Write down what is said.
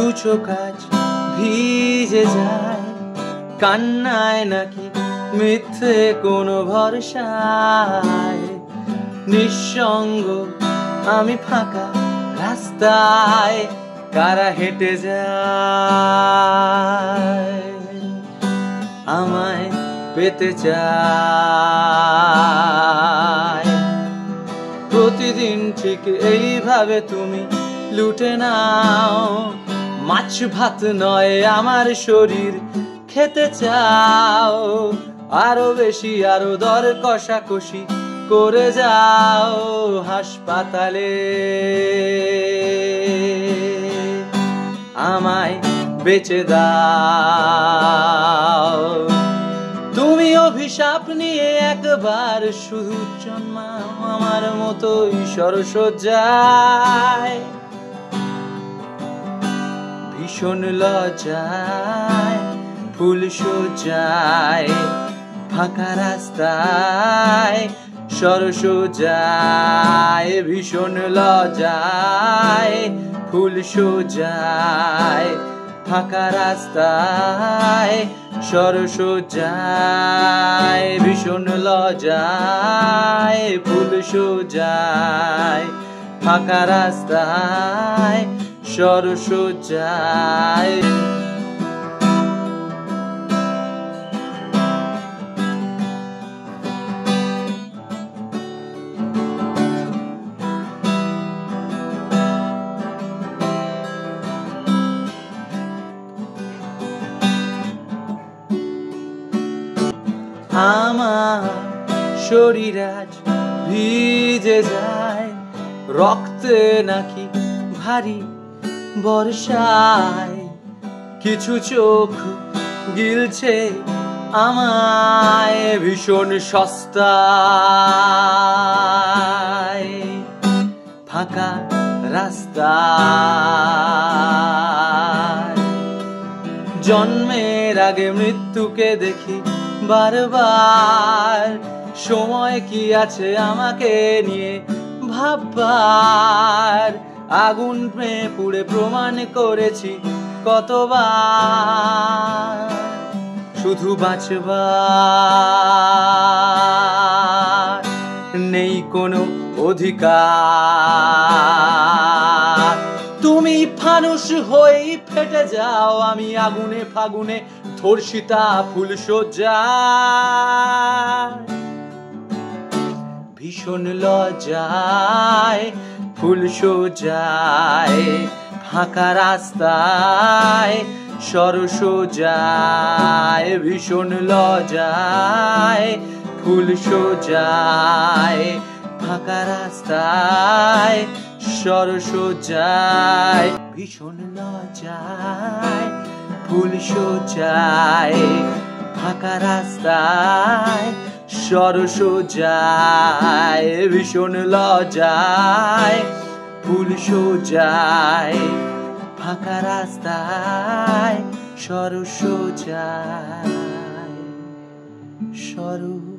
দু চোখ আজ ভিজে যায়, কান্নায় নাকি মিথ্যে কোনো ভরসায়। নিঃসঙ্গ আমি ফাঁকা রাস্তায়, কারা হেঁটে যায় আমায় পেতে চায়। প্রতিদিন ঠিক এইভাবে তুমি লুটে নাও, মাছ ভাত নয় আমার শরীর খেতে চাও। আরো বেশি আরো দর কষাকষি করে যাও হাসপাতালে, আমায় বেঁচে দাও। তুমি অভিশাপ নিয়ে একবার শুধু জন্মাও আমার মতোই সরসজ্জায়। ভীষণ লজ্জায় ফুল সজ্জায়, ফাঁকা রাস্তায় সরসজ্জায়। ভীষণ লজ্জায় ফুল সজ্জায়, ফাঁকা রাস্তায় সরসজ্জায়। ভীষণ লজ্জায় ফুল সজ্জায়, ফাঁকা রাস্তায় সরসজ্জায়। আমার শরীর আজ ভিজে যায়, রক্তে নাকি ভারী বর্ষায়। কিছু চোখ গিলছে আমায় ভীষণ সস্তায়, ফাঁকা রাস্তায়। জন্মের আগে মৃত্যুকে দেখি বারবার, সময় কি আছে আমাকে নিয়ে ভাববার। আগুন পুড়ে প্রমাণ করেছি কতবার, শুধু বাঁচবার নেই কোনো অধিকার। তুমি ফানুস হয়েই ফেটে যাও, আমি আগুনে ফাগুনে ধর্ষিতা ফুল সজ্জায়। ভীষণ লজ্জায় ফুল সজ্জায়, ফাঁকা রাস্তায় সরসজ্জায়। ভীষণ লজ্জায় ফুল সজ্জায়, ফাঁকা রাস্তায় সরসজ্জায়। ভীষণ লজ্জায় ফুল সজ্জায়, ফাঁকা রাস্তায় সরসজ্জায়। ভীষণ লজ্জায় ফুল সজ্জায়, ফাঁকা রাস্তায় সরসজ্জায়, সরসজ্জায়।